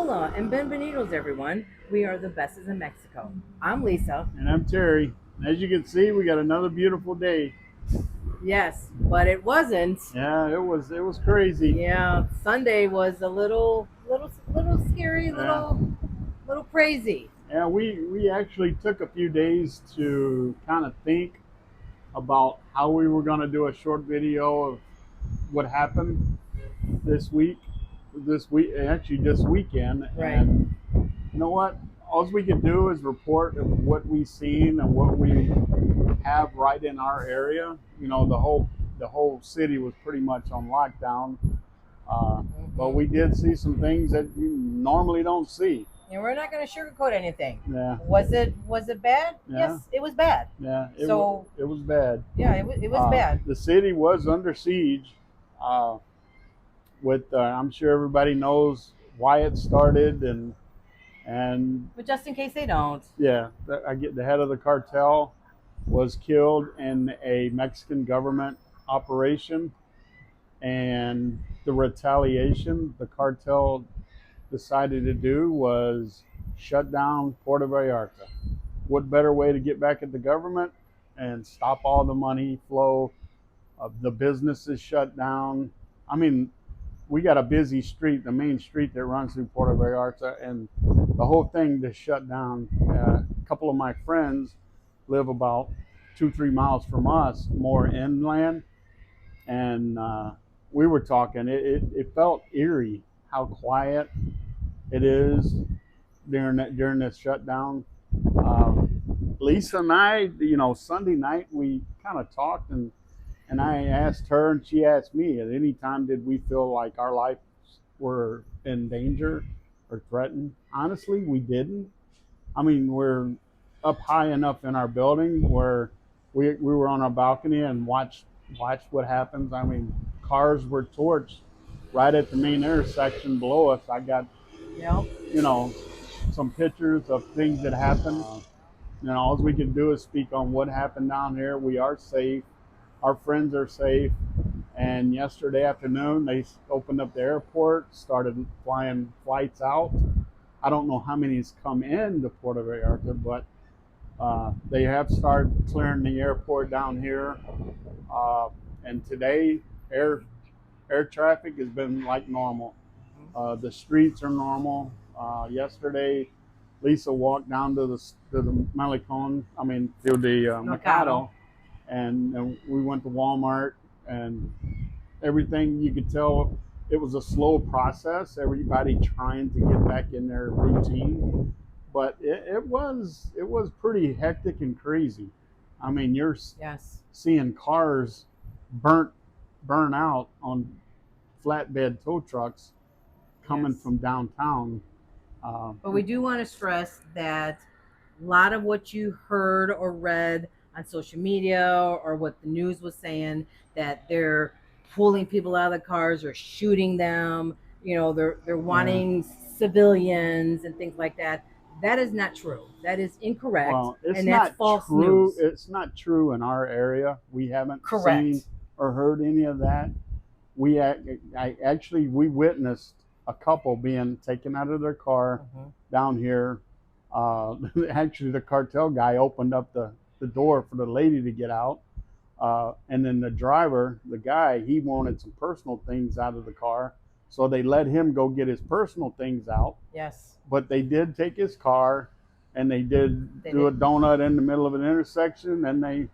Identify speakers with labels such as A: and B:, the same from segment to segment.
A: Hola and bienvenidos, everyone. We are the Besses in Mexico. I'm Lisa.
B: And I'm Terry. As you can see, we got another beautiful day.
A: Yes, but it wasn't.
B: Yeah, it was crazy.
A: Yeah, Sunday was a little scary,
B: Yeah,
A: little crazy.
B: yeah. We actually took a few days to kind of think about how we were going to do a short video of what happened this week, actually this weekend.
A: Right.
B: And you know what? All we could do is report of what we seen and what we have right in our area. You know, the whole city was pretty much on lockdown. But we did see some things that you normally don't see.
A: And we're not going to sugarcoat anything.
B: Yeah,
A: Was it bad?
B: yeah,
A: Yes, it was bad.
B: yeah.
A: So
B: it was bad.
A: yeah, it was bad.
B: The city was under siege. Uh, with I'm sure everybody knows why it started, and
A: But just in case they don't.
B: yeah, I get the head of the cartel was killed in a Mexican government operation, and the retaliation the cartel decided to do was shut down Puerto Vallarta. What better way to get back at the government and stop all the money flow of the businesses shut down? I mean, we got a busy street, the main street that runs through Puerto Vallarta, and the whole thing just shut down. A couple of my friends live about 2-3 miles from us, more inland, and we were talking. It felt eerie how quiet it is during this shutdown. Lisa and I, Sunday night we kind of talked, and I asked her, and she asked me, at any time did we feel like our lives were in danger or threatened? Honestly, we didn't. I mean, we're up high enough in our building where we were on our balcony and watched what happens. I mean, cars were torched right at the main intersection below us. I got,
A: Yep.
B: some pictures of things that happened. All we can do is speak on what happened down here. We are safe. Our friends are safe. And yesterday afternoon, they opened up the airport, started flying flights out. I don't know how many's come in to Puerto Vallarta, but they have started clearing the airport down here. And today, air traffic has been like normal. The streets are normal. Yesterday, Lisa walked down to the Malecon. I mean, to the Mercado, and we went to Walmart, and everything you could tell it was a slow process. Everybody trying to get back in their routine, but it was pretty hectic and crazy. I mean, you're
A: Yes.
B: seeing cars burn out on flatbed tow trucks coming
A: Yes.
B: from downtown.
A: But we do want to stress that a lot of what you heard or read on social media or what the news was saying, that they're pulling people out of the cars or shooting them, they're
B: Yeah.
A: wanting civilians and things like that. That is not true. That is incorrect.
B: Well, it's
A: And that's
B: not
A: false
B: true.
A: news.
B: It's not true in our area. We haven't
A: Correct.
B: seen or heard any of that. We witnessed a couple being taken out of their car down here. Actually, the cartel guy opened up the door for the lady to get out. And then the driver, the guy, he wanted some personal things out of the car. So they let him go get his personal things out.
A: Yes.
B: But they did take his car, and they did do a donut in the middle of an intersection, and they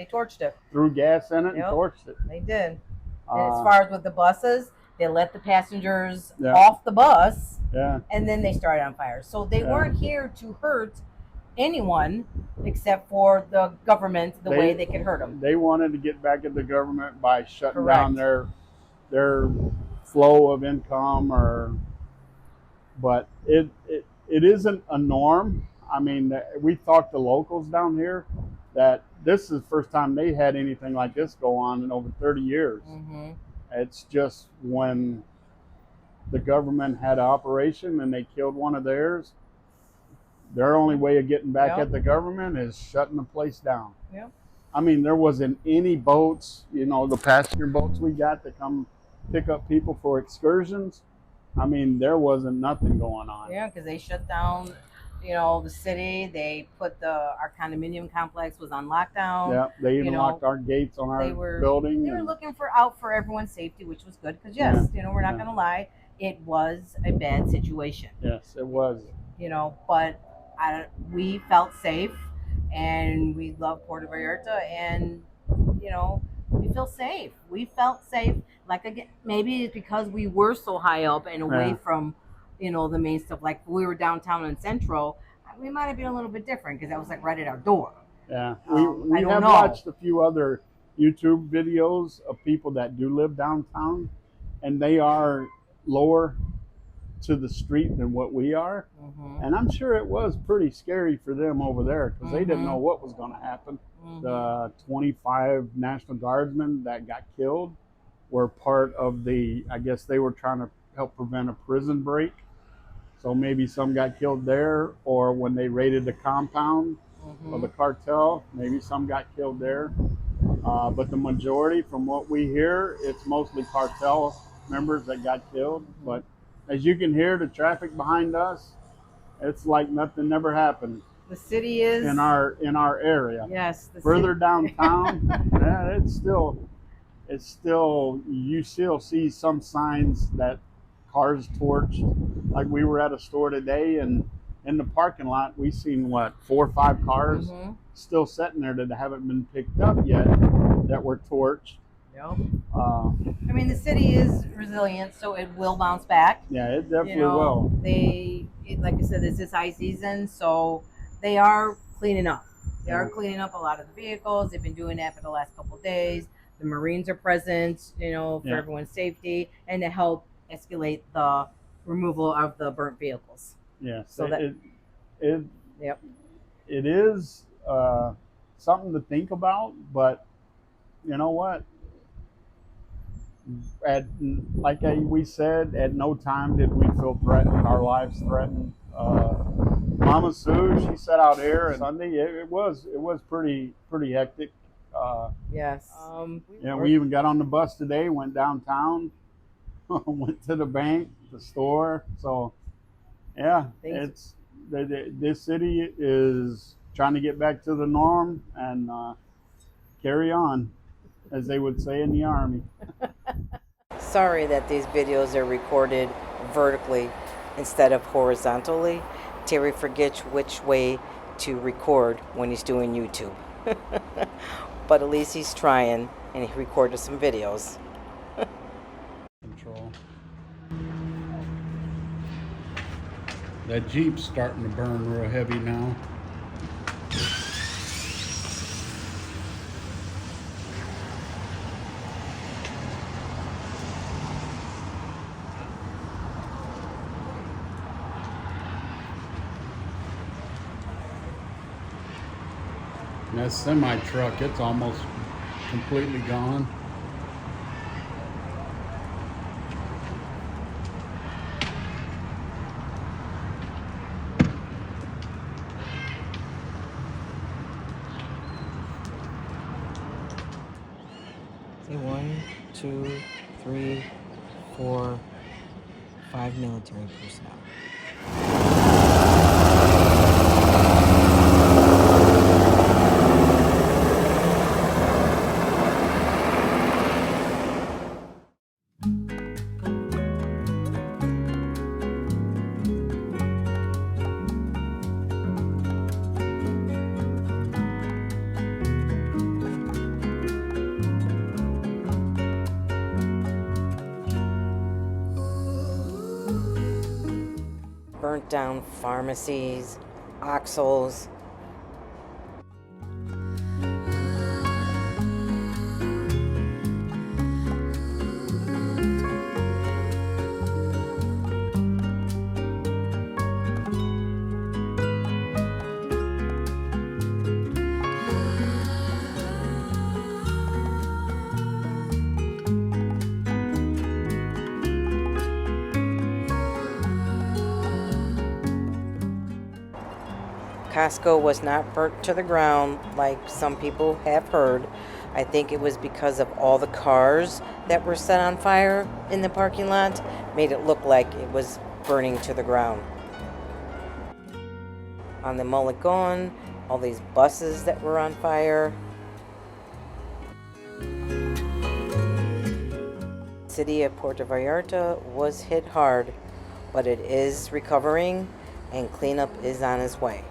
A: torched it.
B: threw gas in it
A: Yep.
B: and torched it.
A: They did. And as far as with the buses, they let the passengers
B: Yeah.
A: off the bus,
B: Yeah.
A: and then they started on fire. So they
B: Yeah.
A: weren't here to hurt anyone except for the government, the way they could hurt them.
B: They wanted to get back at the government by shutting
A: Correct.
B: down their flow of income, but it isn't a norm. I mean, we talked to locals down here that this is the first time they had anything like this go on in over 30 years. It's just when the government had an operation and they killed one of theirs, their only way of getting back at the government is shutting the place down.
A: Yep.
B: I mean, there wasn't any boats, the passenger boats we got to come pick up people for excursions. I mean, there wasn't nothing going on.
A: Yeah, because they shut down, the city. They put our condominium complex was on lockdown.
B: Yeah, they even
A: You know,
B: locked our gates on our
A: they were
B: building.
A: they were
B: and-
A: looking out for everyone's safety, which was good. Because yes, we're not
B: Yeah.
A: going to lie, it was a bad situation.
B: Yes, it was.
A: But we felt safe, and we love Puerto Vallarta, and we feel safe. We felt safe. Like, again, maybe it's because we were so high up and away
B: Yeah.
A: from the main stuff. Like, we were downtown and central, we might have been a little bit different because that was like right at our door.
B: Yeah,
A: I
B: we
A: don't
B: have
A: know.
B: watched a few other YouTube videos of people that do live downtown, and they are lower to the street than what we are. And I'm sure it was pretty scary for them over there because they didn't know what was going to happen. The 25 National Guardsmen that got killed were part of I guess they were trying to help prevent a prison break. So maybe some got killed there, or when they raided the compound of the cartel, maybe some got killed there. But the majority, from what we hear, it's mostly cartel members that got killed. But as you can hear, the traffic behind us, it's like nothing never happened.
A: The city is
B: in our area.
A: Yes,
B: further downtown, yeah, it's still you still see some signs that cars torched. Like we were at a store today, and in the parking lot, we seen 4 or 5 cars still sitting there that haven't been picked up yet that were torched.
A: Yep. I mean, the city is resilient, so it will bounce back.
B: Yeah, it definitely will.
A: Like I said, this is high season, so they are cleaning up. They are cleaning up a lot of the vehicles. They've been doing that for the last couple of days. The Marines are present, for everyone's safety and to help escalate the removal of the burnt vehicles.
B: Yeah,
A: so
B: it is something to think about, but you know what? We said, at no time did we feel threatened, our lives threatened. Mama Sue, she sat out here, and Sunday it was pretty hectic.
A: Yes.
B: We even got on the bus today, went downtown, went to the bank, the store. So yeah, this city is trying to get back to the norm and carry on, as they would say in the Army.
A: Sorry that these videos are recorded vertically instead of horizontally. Terry forgets which way to record when he's doing YouTube. But at least he's trying, and he recorded some videos.
B: Control. That Jeep's starting to burn real heavy now. And that semi truck, it's almost completely gone.
A: Say 1, 2, 3, 4, 5 military personnel. Burnt down pharmacies, OXXOs. Costco was not burnt to the ground like some people have heard. I think it was because of all the cars that were set on fire in the parking lot, made it look like it was burning to the ground. On the Mulligan, all these buses that were on fire. The city of Puerto Vallarta was hit hard, but it is recovering and cleanup is on its way.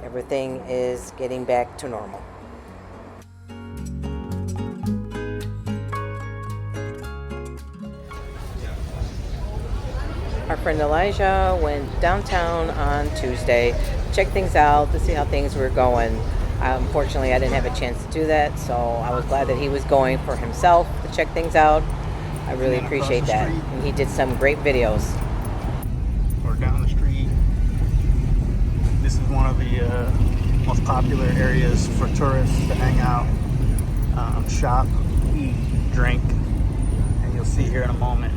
A: Everything is getting back to normal. Our friend Elijah went downtown on Tuesday to check things out, to see how things were going. Unfortunately, I didn't have a chance to do that, so I was glad that he was going for himself to check things out. I really appreciate that. And he did some great videos.
C: Or down the street. This is one of the most popular areas for tourists to hang out, shop, eat, drink, and you'll see here in a moment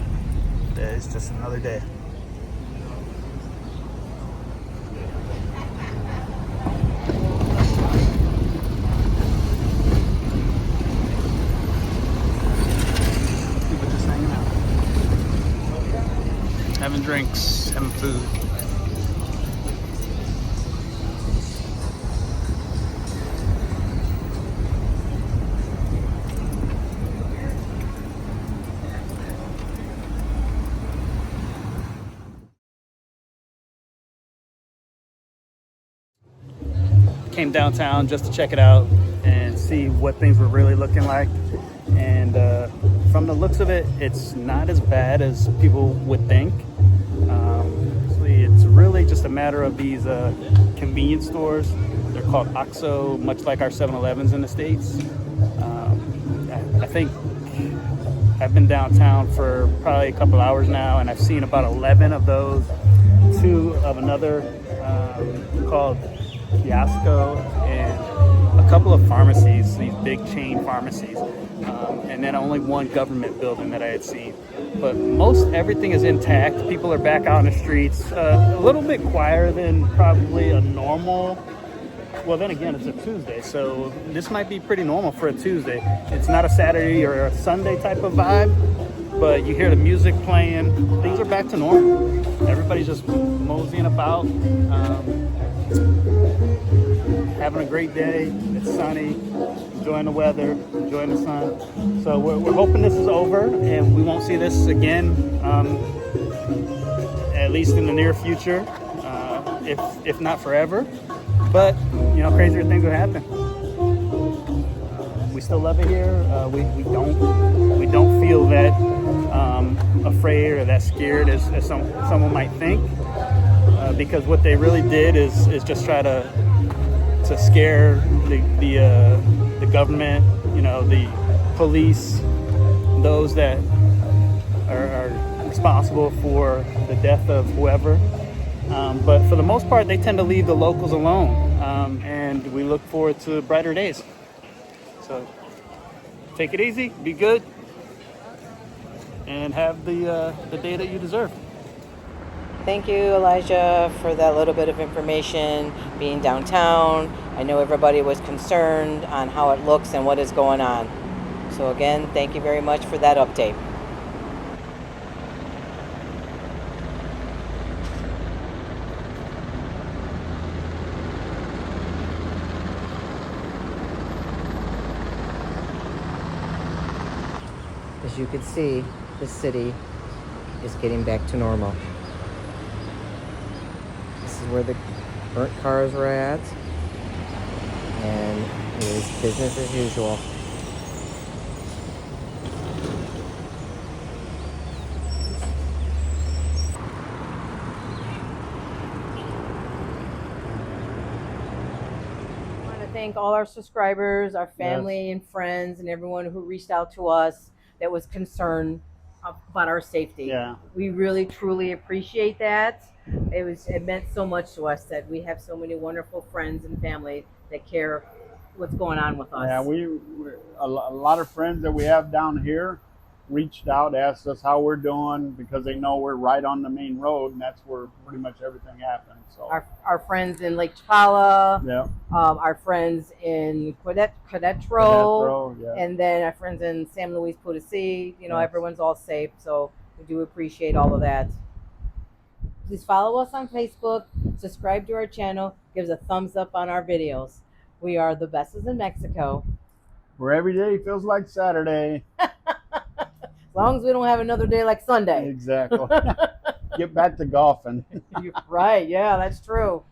C: that it's just another day. People just hanging out, having drinks, having food. Came downtown just to check it out and see what things were really looking like. And from the looks of it, it's not as bad as people would think. It's really just a matter of these convenience stores. They're called OXXO, much like our 7-Elevens in the States. I think I've been downtown for probably a couple hours now, and I've seen about 11 of those, 2 of another called Jalisco, and a couple of pharmacies, these big chain pharmacies, and then only one government building that I had seen. But most everything is intact. People are back out on the streets, a little bit quieter than probably a normal. Well, then again, it's a Tuesday, so this might be pretty normal for a Tuesday. It's not a Saturday or a Sunday type of vibe, but you hear the music playing. Things are back to normal. Everybody's just moseying about, having a great day. It's sunny, enjoying the weather, enjoying the sun. So we're hoping this is over and we won't see this again, at least in the near future, if not forever. But crazier things will happen. We still love it here. We don't feel that afraid or that scared as someone might think, because what they really did is just try to scare the government, the police, those that are responsible for the death of whoever. But for the most part, they tend to leave the locals alone, and we look forward to brighter days. So take it easy, be good, and have the day that you deserve.
A: Thank you, Elijah, for that little bit of information. Being downtown, I know everybody was concerned on how it looks and what is going on. So again, thank you very much for that update. As you can see, the city is getting back to normal. This is where the burnt cars were at, and it is business as usual. I want to thank all our subscribers, our family and friends, and everyone who reached out to us that was concerned about our safety.
B: Yeah.
A: We really truly appreciate that. It meant so much to us that we have so many wonderful friends and family that care what's going on with us.
B: Yeah, a lot of friends that we have down here reached out, asked us how we're doing because they know we're right on the main road, and that's where pretty much everything happened. So
A: our friends in Lake Chapala,
B: yeah,
A: our friends in Querétaro,
B: Querétaro, yeah.
A: and then our friends in San Luis Potosí. You know,
B: Yes.
A: everyone's all safe, so we do appreciate all of that. Please follow us on Facebook, subscribe to our channel, give us a thumbs up on our videos. We are the bestest in Mexico.
B: Where every day feels like Saturday.
A: As long as we don't have another day like Sunday.
B: Exactly. Get back to golfing.
A: Right, yeah, that's true.